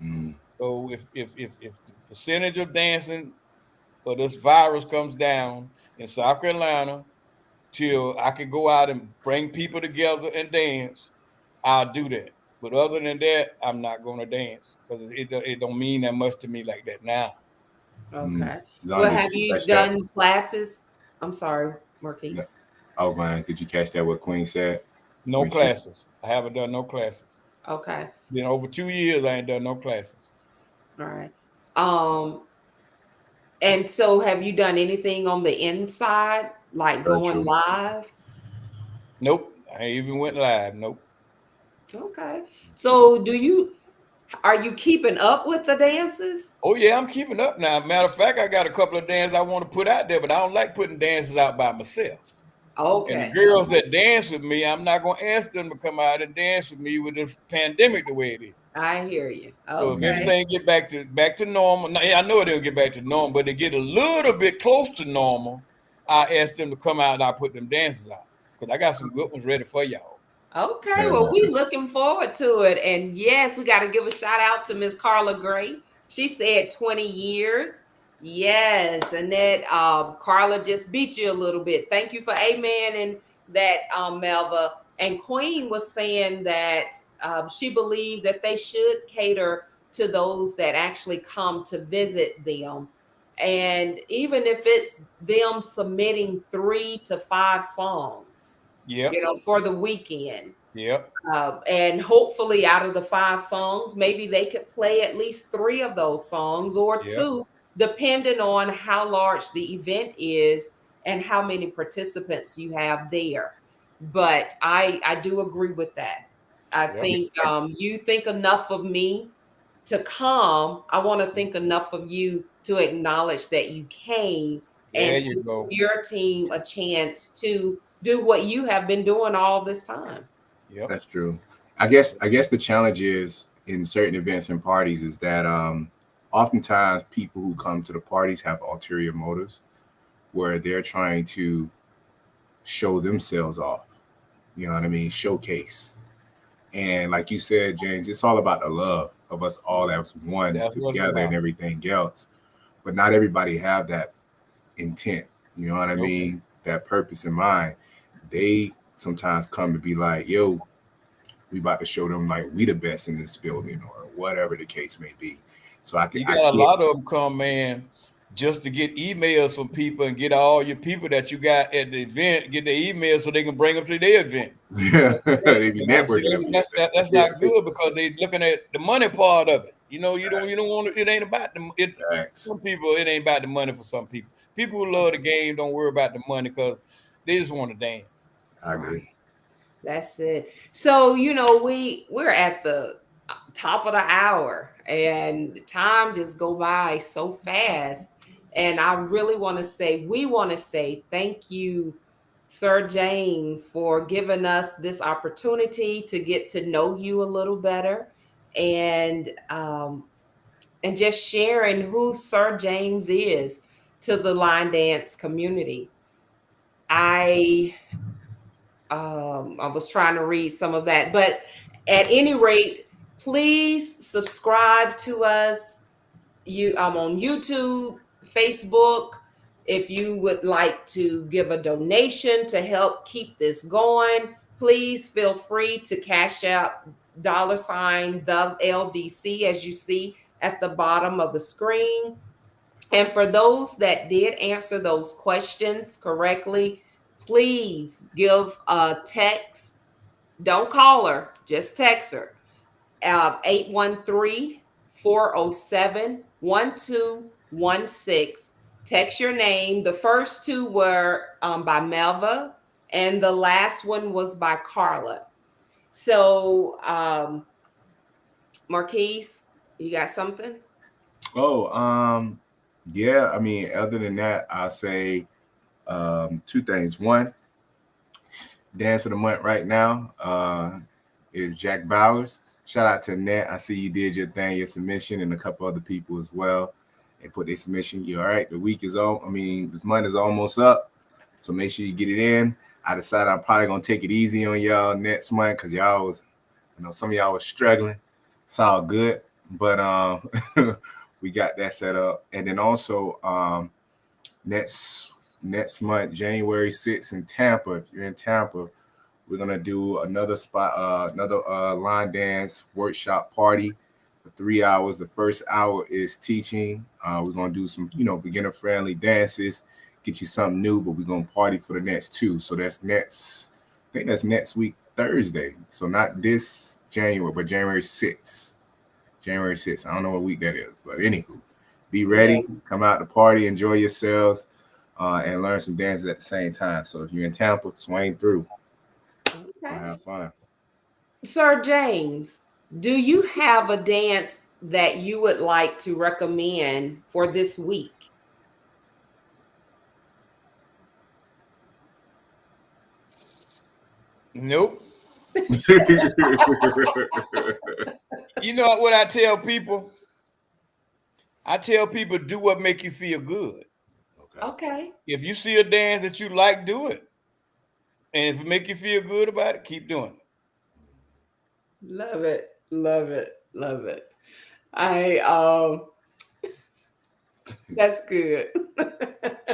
Mm. So if the percentage of dancing or this virus comes down in South Carolina till I can go out and bring people together and dance, I'll do that. But other than that, I'm not going to dance because it don't mean that much to me like that now. Mm. Okay. John, Well, did have you you catch that? done classes? I'm sorry, No. Marquise. Oh man, did you catch that? What Queen said? No classes. I haven't done no classes. Okay. Been over 2 years. I ain't done no classes. All right. And so have you done anything on the inside, like going Virtual. live? Nope. I ain't even went live. Nope. Okay. So are you keeping up with the dances? Oh yeah, I'm keeping up now. Matter of fact, I got a couple of dances I want to put out there, but I don't like putting dances out by myself. And the Okay. girls that dance with me, I'm not gonna ask them to come out and dance with me with this pandemic the way it is. I hear you. So if Okay. everything get back to normal, now, I know it'll get back to normal, but they get a little bit close to normal, I ask them to come out and I put them dances out because I got some good ones ready for y'all. Okay, well, we looking forward to it. And yes, we got to give a shout out to Miss Carla Gray. She said 20 years. Yes, and that Carla just beat you a little bit. Thank you for amen and that, Melva. And Queen was saying that she believed that they should cater to those that actually come to visit them. And even if it's them submitting 3 to 5 songs, Yep. for the weekend. Yep. And hopefully, out of the 5 songs, maybe they could play at least 3 of those songs or Yep. 2, depending on how large the event is and how many participants you have there. But I do agree with that. I Yep. think you think enough of me to come. I want to think enough of you to acknowledge that you came There and you to go. give your team a chance to do what you have been doing all this time. Yep. That's true. I guess the challenge is in certain events and parties is that oftentimes people who come to the parties have ulterior motives where they're trying to show themselves off. You know what I mean? Showcase. And like you said, James, it's all about the love of us all as one That's what it's together and about. everything else. But not everybody have that intent. You know what I Nope. mean? That purpose in mind. They sometimes come to be like, yo, we about to show them like we the best in this building or whatever the case may be. So I You get got a lot of them come, man, just to get emails from people and get all your people that you got at the event, get their emails so they can bring them to their event. they be And that's, networking up here. that's not good because they're looking at the money part of it. You don't want to, it ain't about it. Thanks. Some people, it ain't about the money for some people. People who love the game don't worry about the money because they just want to dance. I agree. That's it. So, we're at the top of the hour and time just go by so fast. And we want to say thank you, Sir James, for giving us this opportunity to get to know you a little better and just sharing who Sir James is to the line dance community. I was trying to read some of that, but at any rate, please subscribe to us. I'm on YouTube, Facebook. If you would like to give a donation to help keep this going, please feel free to cash out $ the LDC as you see at the bottom of the screen. And for those that did answer those questions correctly, please give a text. Don't call her, just text her. 813-407-1216. Text your name. The first 2 were by Melva, and the last one was by Carla. So, Marquise, you got something? Oh, yeah. I mean, other than that, I'll say 2 things. One, dance of the month right now is Jack Bowers. Shout out to Nat. I see you did your thing, your submission, and a couple other people as well. And put their submission. You all right? The week is all. This month is almost up, so make sure you get it in. I decided I'm probably gonna take it easy on y'all next month because y'all was, some of y'all was struggling. It's all good, but we got that set up. And then also next month, January 6th in Tampa. If you're in Tampa, we're gonna do another line dance workshop party for 3 hours. The first hour is teaching. We're gonna do some, beginner friendly dances, get you something new, but we're gonna party for the next 2. So that's next. I think that's next week, Thursday. So not this January, but January 6th. January 6th. I don't know what week that is, but anywho, be ready. Yes. Come out to party, enjoy yourselves, and learn some dances at the same time. So if you're in Tampa, swing through. Okay. Have fun. Sir James, do you have a dance that you would like to recommend for this week? Nope. You know what I tell people? I tell people do what make you feel good. Okay. If you see a dance that you like, do it. And if it make you feel good about it, keep doing it. Love it. Love it. Love it. That's good.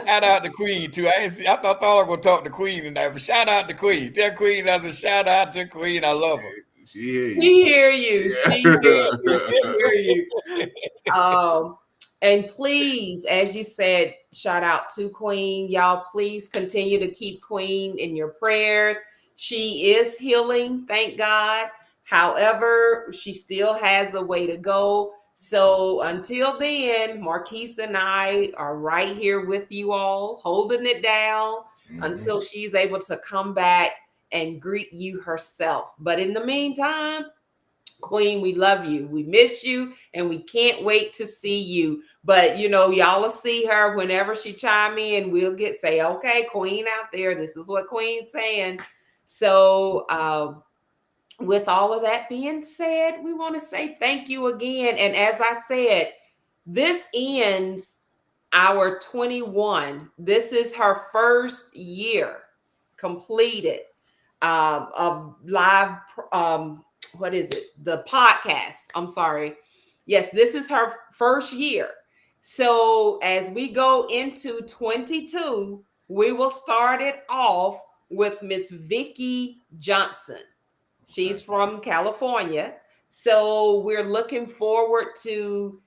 Shout out to Queen too. I thought I was gonna talk to Queen tonight, but shout out to Queen. Tell Queen I said shout out to Queen. I love her. She hear you. She hear you. Yeah. She hear you. She hear you. And please, as you said, shout out to Queen. Y'all, please continue to keep Queen in your prayers. She is healing, thank God. However, she still has a way to go. So until then, Marquise and I are right here with you all, holding it down until she's able to come back and greet you herself. But in the meantime, Queen, we love you. We miss you, and we can't wait to see you. But y'all will see her whenever she chime in. We'll say, okay, Queen out there. This is what Queen's saying. So with all of that being said, we want to say thank you again. And as I said, this ends our 21. This is her first year completed of live what is it? The podcast. I'm sorry. Yes, this is her first year. So as we go into 22, we will start it off with Miss Vicki Johnson. She's from California. So we're looking forward to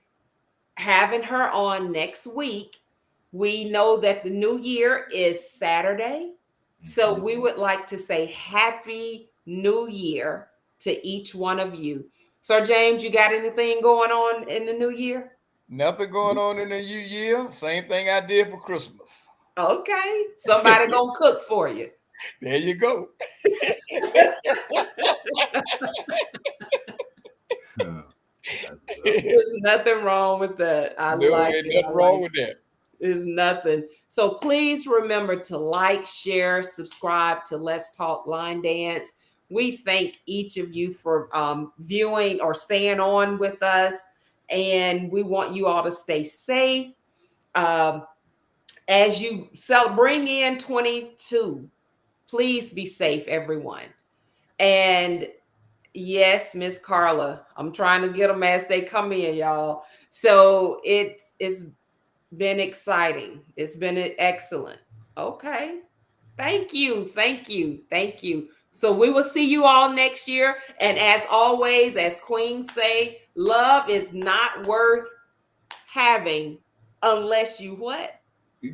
having her on next week. We know that the new year is Saturday. So we would like to say Happy New Year to each one of you. Sir James, you got anything going on in the new year? Nothing going on in the new year. Same thing I did for Christmas. Okay. Somebody gonna cook for you. There you go. There's nothing wrong with that. Nothing wrong with that. There's nothing. So please remember to like, share, subscribe to Let's Talk Line Dance. We thank each of you for viewing or staying on with us. And we want you all to stay safe. As you bring in 22, please be safe, everyone. And yes, Miss Carla, I'm trying to get them as they come in, y'all. So it's been exciting. It's been excellent. Okay. Thank you. Thank you. Thank you. So we will see you all next year. And as always, as Queen say, love is not worth having unless you what?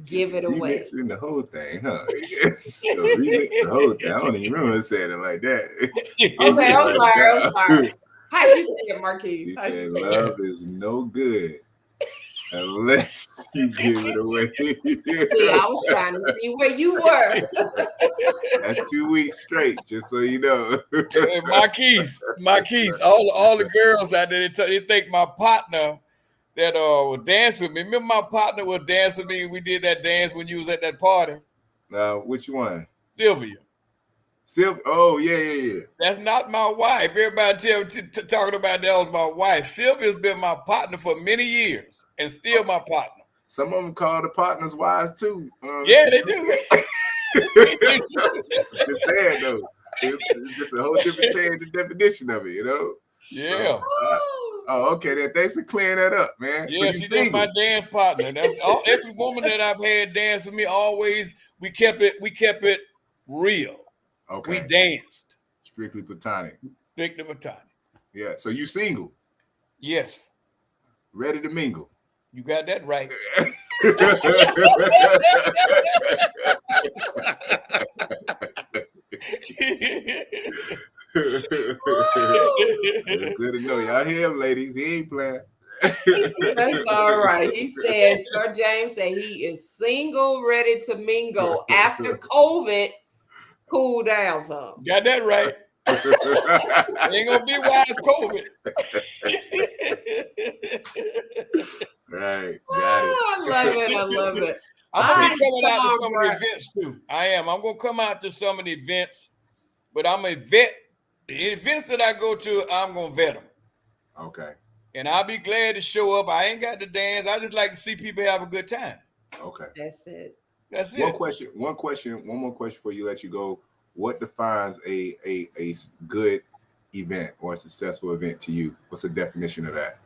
Give it away. Remixing the whole thing, huh? Yes. So remix the whole thing. I don't even remember saying it like that. Okay, I'm sorry. How'd you say it, Marquise? He said love is no good unless you give it away. See, I was trying to see where you were. That's 2 weeks straight, just so you know. Hey, Marquise, all the girls out there, they think my partner that would dance with me. Remember my partner would dance with me. We did that dance when you was at that party. Which one? Sylvia. Oh, yeah. That's not my wife. Everybody talking about that was my wife. Sylvia's been my partner for many years and still my partner. Some of them call the partners wives too. Yeah, they do. Just saying though, it's just a whole different change of definition of it, you know. Yeah. Oh, okay. Then thanks for clearing that up, man. Yeah, so she's my dance partner. That's every woman that I've had dance with me. Always we kept it real. Okay. We danced. Strictly platonic. Strictly platonic. Yeah. So you single? Yes. Ready to mingle? You got that right. It's good to know. Y'all hear him, ladies. He ain't playing. That's all right. He said, Sir James said he is single, ready to mingle after COVID cool down some. Got that right. Ain't gonna be wise COVID. Right. Got it. I love it. I love it. I'm gonna All be coming right, out to Tom some of Brown. the events too. I am. I'm gonna come out to some of the events, but I'm a vet. The events that I go to, I'm gonna vet them. Okay. And I'll be glad to show up. I ain't got to dance. I just like to see people have a good time. Okay. That's it. That's One it. more question before you let you go. What defines a good event or a successful event to you? What's the definition of that?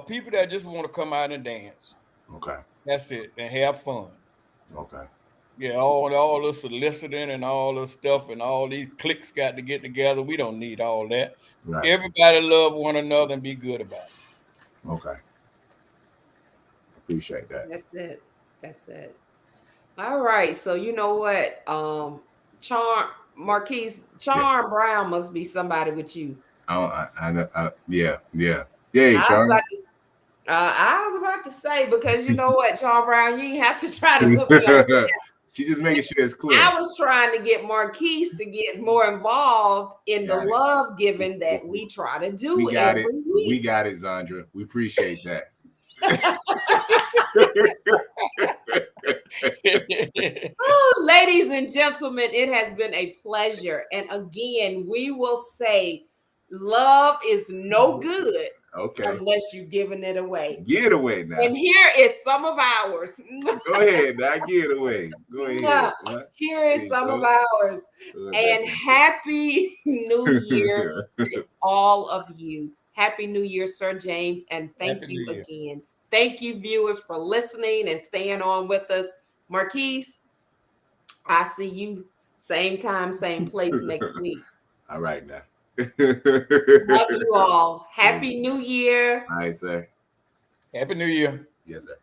People that just want to come out and dance. Okay. That's it. And have fun. Okay. Yeah, all the soliciting and all the stuff and all these cliques got to get together. We don't need all that. Right. Everybody love one another and be good about it. Okay. Appreciate that. That's it. That's it. All right. So you know what? Marquise Brown must be somebody with you. Yeah. I Charm. was about to say, because you know what, Charm Brown, you ain't have to try to put me on. She's just making sure it's clear. I was trying to get Marquise to get more involved in the love giving that we try to do. We got it. Week. We got it, Zandra. We appreciate that. Oh, ladies and gentlemen, it has been a pleasure. And again, we will say love is no good unless you're giving it away. Give it away now. And here is some of ours. Go ahead now. Give it away. Go ahead. Here is some of ours. And happy New Year to all of you. Happy New Year, Sir James. And thank you again. Thank you, viewers, for listening and staying on with us. Marquise, I see you same time, same place next week. All right now. Love you all. Happy New Year. All right, sir. Happy New Year. Yes, sir.